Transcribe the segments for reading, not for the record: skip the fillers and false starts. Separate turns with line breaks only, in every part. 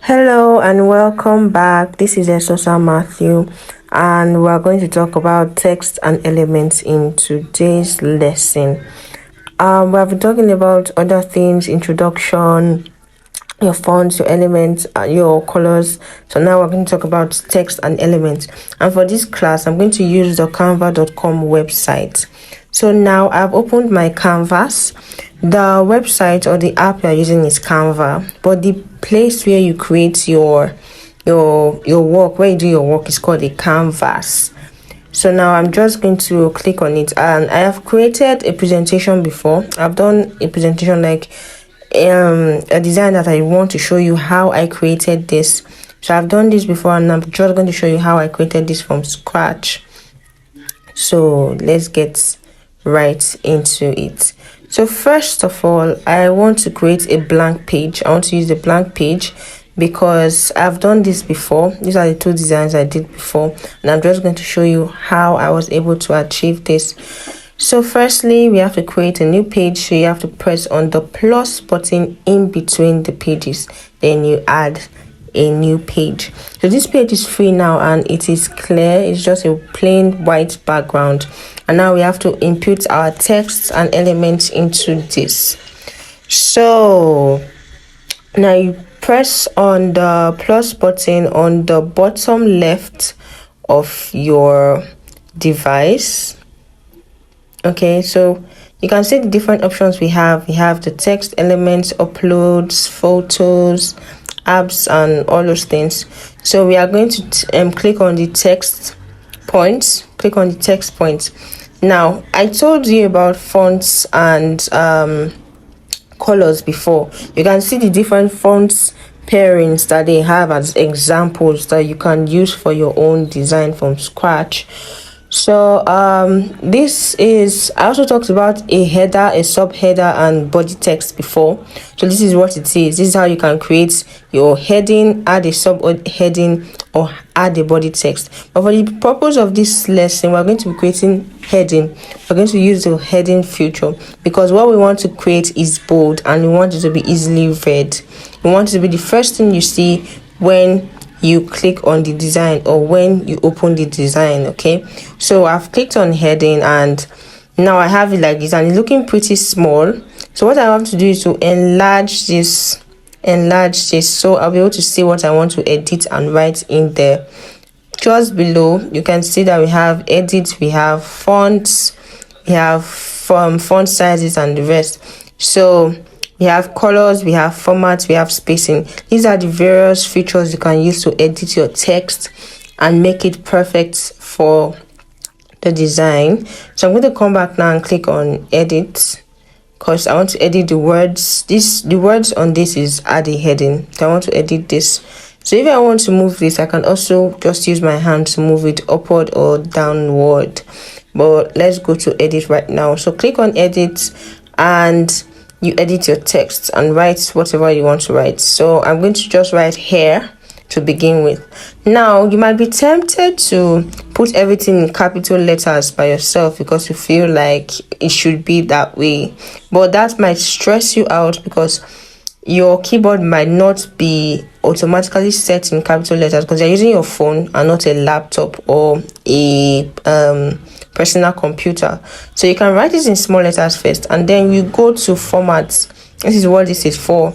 Hello and welcome back. This is Esosa Matthew, and we're going to talk about text and elements in today's lesson. We have been talking about other things, introduction, your fonts, your elements, your colors. So now we're going to talk about text and elements. And for this class, I'm going to use the canva.com website. So now I've opened my canvas. The website or the app you're using is Canva, but the place where you create your work, where you do your work, is called a canvas. So now I'm just going to click on it, and I have created a presentation before. I've done a presentation like a design that I want to show you how I created this. So I've done this before, and I'm just going to show you how I created this from scratch. So let's get right into it. So first of all, I want to create a blank page. I want to use the blank page because I've done this before. These are the two designs I did before, and I'm just going to show you how I was able to achieve this. So firstly, we have to create a new page. So you have to press on the plus button in between the pages, then you add a new page. So this page is free now, and it is clear. It's just a plain white background, and now we have to input our text and elements into this. So now you press on the plus button on the bottom left of your device. Okay, so you can see the different options we have. We have the text elements, uploads, photos, apps, and all those things. So we are going to click on the text points. Click on the text points. Now, I told you about fonts and colors before. You can see the different fonts pairings that they have as examples that you can use for your own design from scratch. So this is, I also talked about a header, a subheader, and body text before. So this is what it is. This is how you can create your heading, add a subheading, or add a body text. But for the purpose of this lesson, we're going to be creating heading. We're going to use the heading feature because what we want to create is bold, and we want it to be easily read. We want it to be the first thing you see when you click on the design or when you open the design. Okay, so I've clicked on heading, and now I have it like this, and it's looking pretty small. So what I want to do is to enlarge this, so I'll be able to see what I want to edit and write in there. Just below, you can see that we have edit, we have fonts, we have font sizes, and the rest. So we have colors, we have formats, we have spacing. These are the various features you can use to edit your text and make it perfect for the design. So I'm going to come back now and click on edit because I want to edit the words. The words on this is add a heading. So I want to edit this. So if I want to move this, I can also just use my hand to move it upward or downward. But let's go to edit right now. So click on edit, and you edit your text and write whatever you want to write. So I'm going to just write here to begin with. Now you might be tempted to put everything in capital letters by yourself because you feel like it should be that way, but that might stress you out because your keyboard might not be automatically set in capital letters because you're using your phone and not a laptop or a personal computer. So you can write this in small letters first, and then you go to formats. This is what this is for.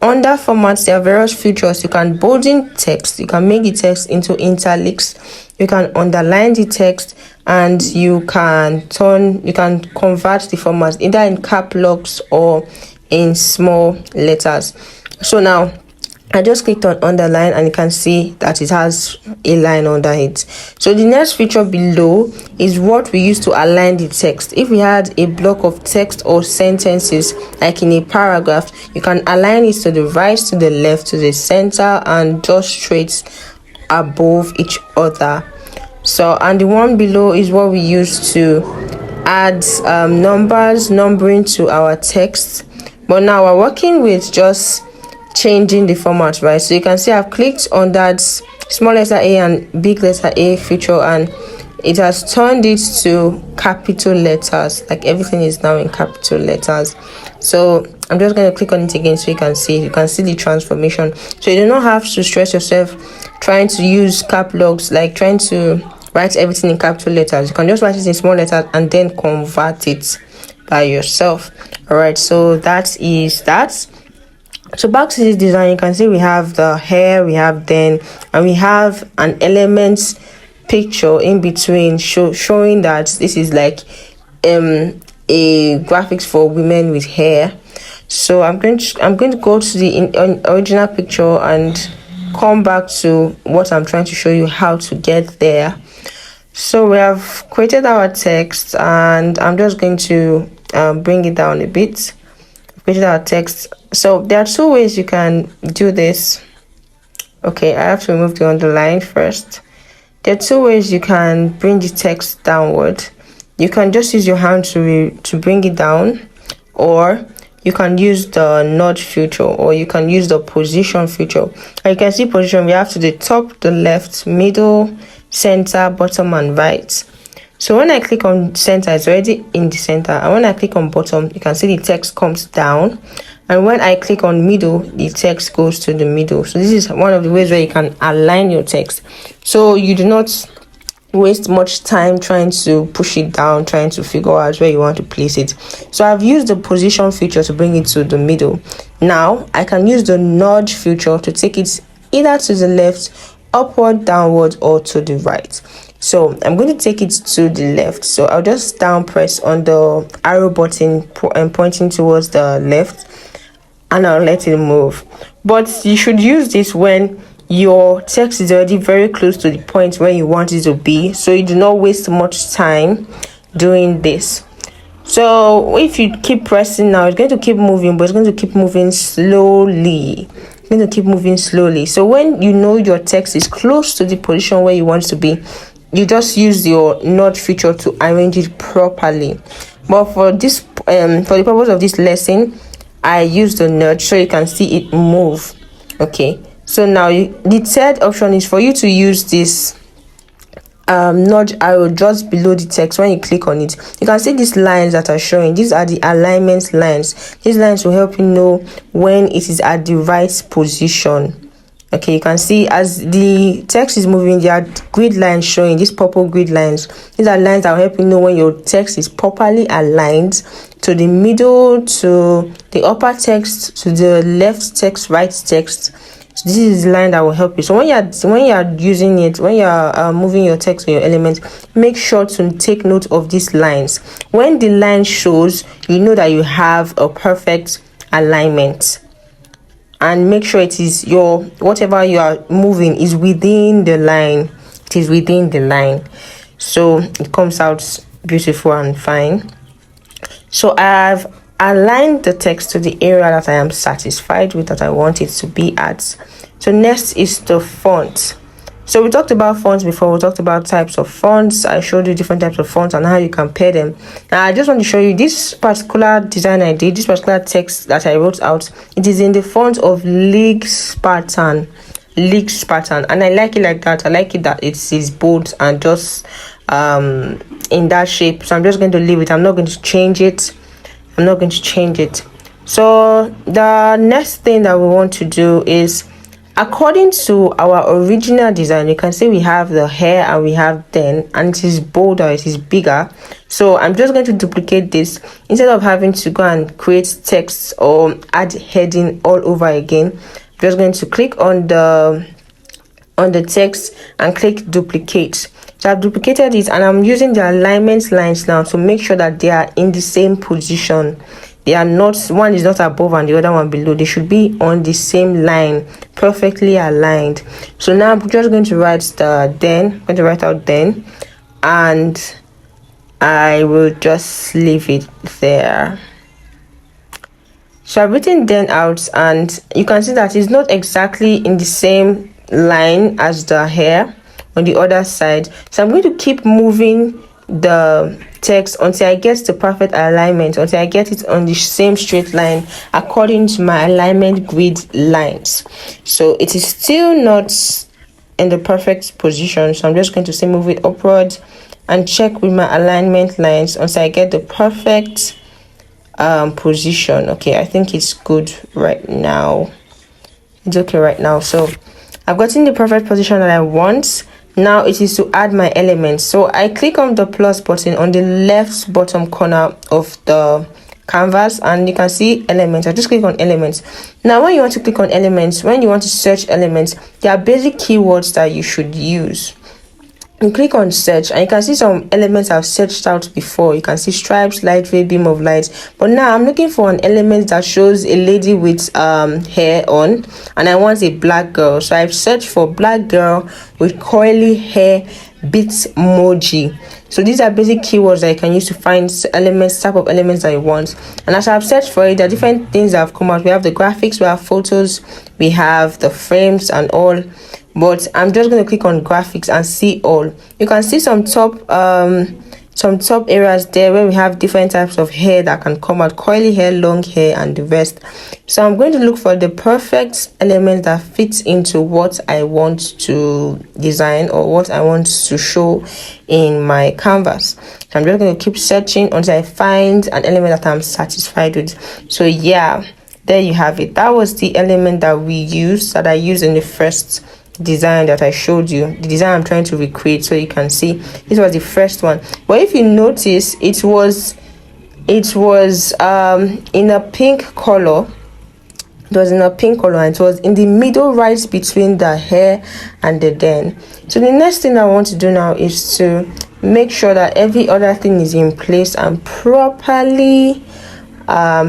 Under formats, there are various features. You can bolden text, you can make the text into italics, you can underline the text, and you can convert the formats either in cap locks or in small letters. So now I just clicked on underline, and you can see that it has a line under it. So the next feature below is what we use to align the text. If we had a block of text or sentences like in a paragraph, you can align it to the right, to the left, to the center, and just straight above each other. So, and the one below is what we use to add numbering to our text. But now we're working with just changing the format, right? So you can see I've clicked on that small letter A and big letter A feature, and it has turned it to capital letters. Like everything is now in capital letters. So I'm just going to click on it again so you can see the transformation. So you do not have to stress yourself trying to use cap locks, like trying to write everything in capital letters. You can just write it in small letters and then convert it by yourself. All right, so that is that. So back to this design, you can see we have the hair, we have then, and we have an element picture in between showing that this is like a graphics for women with hair. So I'm going to go to the original picture and come back to what I'm trying to show you how to get there. So we have created our text, and I'm just going to bring it down a bit. Created our text. So there are two ways you can do this. Okay, I have to remove the underline first. There are two ways you can bring the text downward. You can just use your hand to bring it down, or you can use the nudge feature, or you can use the position feature. And you can see position, we have to the top, the left, middle, center, bottom, and right. So when I click on center, it's already in the center, and when I click on bottom, you can see the text comes down, and when I click on middle, the text goes to the middle. So this is one of the ways where you can align your text, so you do not waste much time trying to push it down, trying to figure out where you want to place it. So I've used the position feature to bring it to the middle. Now I can use the nudge feature to take it either to the left, upward, downward, or to the right. So I'm going to take it to the left. So I'll just down press on the arrow button and pointing towards the left, and I'll let it move. But you should use this when your text is already very close to the point where you want it to be, so you do not waste much time doing this. So if you keep pressing now, it's going to keep moving, but it's going to keep moving slowly. It's going to keep moving slowly. So when you know your text is close to the position where you want it to be, you just use your nudge feature to arrange it properly. But for this for the purpose of this lesson, I use the nudge so you can see it move. Okay, so now the third option is for you to use this nudge arrow just below the text. When you click on it, you can see these lines that are showing. These are the alignment lines. These lines will help you know when it is at the right position. Okay, you can see as the text is moving, there are grid lines showing, these purple grid lines. These are lines that will help you know when your text is properly aligned to the middle, to the upper text, to the left text, right text. So this is the line that will help you. So when you're using it, when you're moving your text or your element, make sure to take note of these lines. When the line shows, you know that you have a perfect alignment. And make sure it is your whatever you are moving is within the line. It is within the line, so it comes out beautiful and fine. So I've aligned the text to the area that I am satisfied with, that I want it to be at. So next is the font. So we talked about fonts before. We talked about types of fonts. I showed you different types of fonts and how you can pair them. Now I just want to show you this particular design I did, this particular text that I wrote out. It is in the font of League Spartan, and I like it like that. I like it that it is bold and just in that shape. So I'm just going to leave it. I'm not going to change it. So the next thing that we want to do is, according to our original design, you can see we have the hair and we have then, and it is bolder, it is bigger. So I'm just going to duplicate this. Instead of having to go and create text or add heading all over again, I'm just going to click on the text and click duplicate. So I've duplicated it, and I'm using the alignment lines now to make sure that they are in the same position. They are not, one is not above and the other one below. They should be on the same line, perfectly aligned. So now I'm just going to write out then, and I will just leave it there. So I've written then out, and you can see that it's not exactly in the same line as the hair on the other side. So I'm going to keep moving the text until I get the perfect alignment, until I get it on the same straight line according to my alignment grid lines. So it is still not in the perfect position, so I'm just going to say move it upward and check with my alignment lines until I get the perfect position. Okay, I think it's good right now. It's okay right now. So I've gotten the perfect position that I want. Now it is to add my elements. So I click on the plus button on the left bottom corner of the canvas, and you can see elements. I just click on elements. Now when you want to click on elements, when you want to search elements, there are basic keywords that you should use. You click on search and you can see some elements I've searched out before. You can see stripes, light ray, beam of light. But now I'm looking for an element that shows a lady with hair on, and I want a black girl. So I've searched for black girl with curly hair Bitmoji. So these are basic keywords that you can use to find elements, type of elements that you want. And as I've searched for it, there are different things that have come out. We have the graphics, we have photos, we have the frames and all. But I'm just going to click on graphics and see all. You can see some top areas there where we have different types of hair that can come out: curly hair, long hair, and the rest. So I'm going to look for the perfect element that fits into what I want to design or what I want to show in my canvas. So I'm just going to keep searching until I find an element that I'm satisfied with. So yeah, there you have it. That was the element that I used in the first design that I showed you, the design I'm trying to recreate. So you can see this was the first one. But if you notice, it was in a pink color. It was in a pink color, and it was in the middle, right between the hair and the den. So the next thing I want to do now is to make sure that every other thing is in place and properly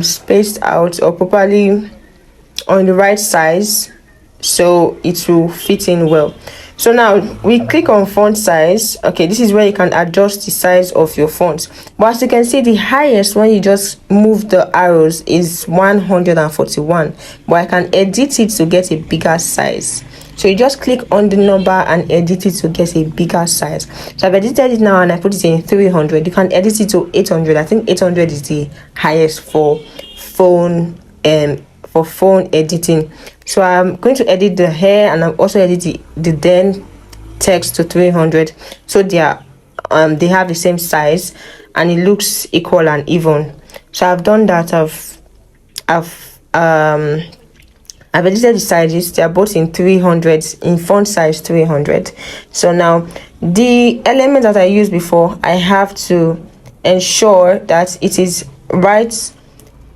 spaced out, or properly on the right size, so it will fit in well. So now we click on font size. Okay, this is where you can adjust the size of your font. But as you can see, the highest when you just move the arrows is 141, but I can edit it to get a bigger size. So you just click on the number and edit it to get a bigger size. So I've edited it now and I put it in 300. You can edit it to 800. I think 800 is the highest for phone editing. So I'm going to edit the hair, and I'm also edit the then text to 300, so they have the same size and it looks equal and even. So I've done that. I've edited the sizes. They are both in 300, in font size 300. So now the element that I used before, I have to ensure that it is right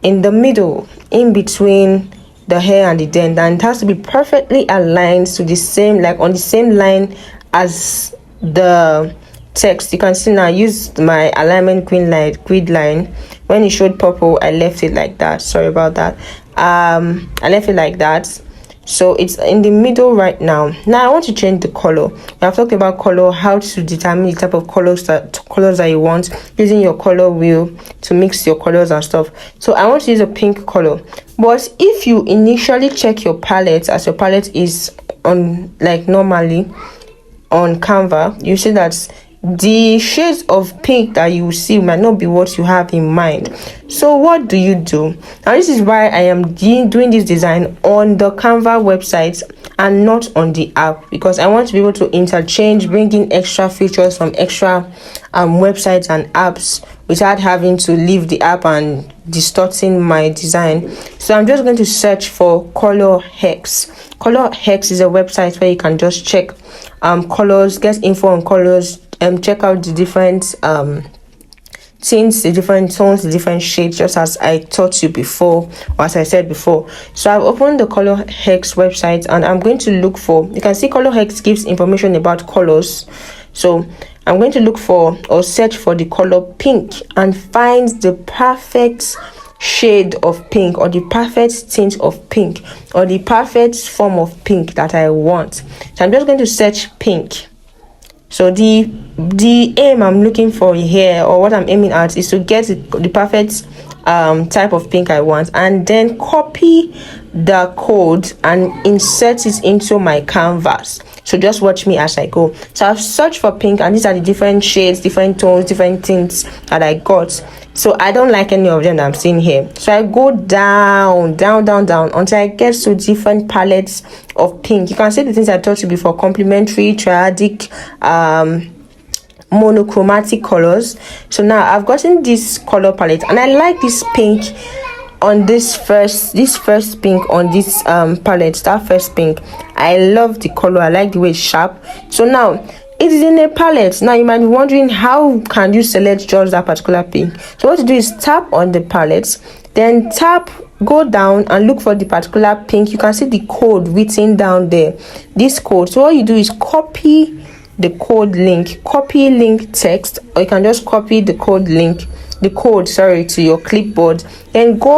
in the middle, in between the hair and the den, and it has to be perfectly aligned to the same, like on the same line as the text. You can see now I used my alignment grid line. When it showed purple, I left it like that. Sorry about that. I left it like that, so it's in the middle right now. Now I want to change the color. We have talked about color, how to determine the type of colors that you want, using your color wheel to mix your colors and stuff. So I want to use a pink color. But if you initially check your palette, as your palette is on, like normally on Canva, you see that the shades of pink that you see might not be what you have in mind. So what do? Now this is why I am doing this design on the Canva website and not on the app, because I want to be able to interchange, bring in extra features from extra websites and apps without having to leave the app and distorting my design. So I'm just going to search for Color Hex. Color Hex is a website where you can just check colors, get info on colors, check out the different tints, the different tones, the different shades, just as I taught you before, or as I said before. So I've opened the Color Hex website and I'm going to look for, you can see Color Hex gives information about colors. So I'm going to look for or search for the color pink and find the perfect shade of pink, or the perfect tint of pink, or the perfect form of pink that I want. So I'm just going to search pink. So the aim I'm looking for here, or what I'm aiming at, is to get the perfect type of pink I want, and then copy the code and insert it into my canvas. So just watch me as I go. So I've searched for pink, and these are the different shades, different tones, different tints that I got. So I don't like any of them that I'm seeing here. So I go down until I get to different palettes of pink. You can see the things I taught you before: complementary, triadic, monochromatic colors. So now I've gotten this color palette, and I like this pink on this first pink on this palette. That first pink, I love the color. I like the way it's sharp. So now it is in a palette. Now you might be wondering, how can you select just that particular pink? So what you do is tap on the palette, then go down and look for the particular pink. You can see the code written down there, this code. So what you do is copy the code link, copy link text, or you can just copy the code link, to your clipboard, then go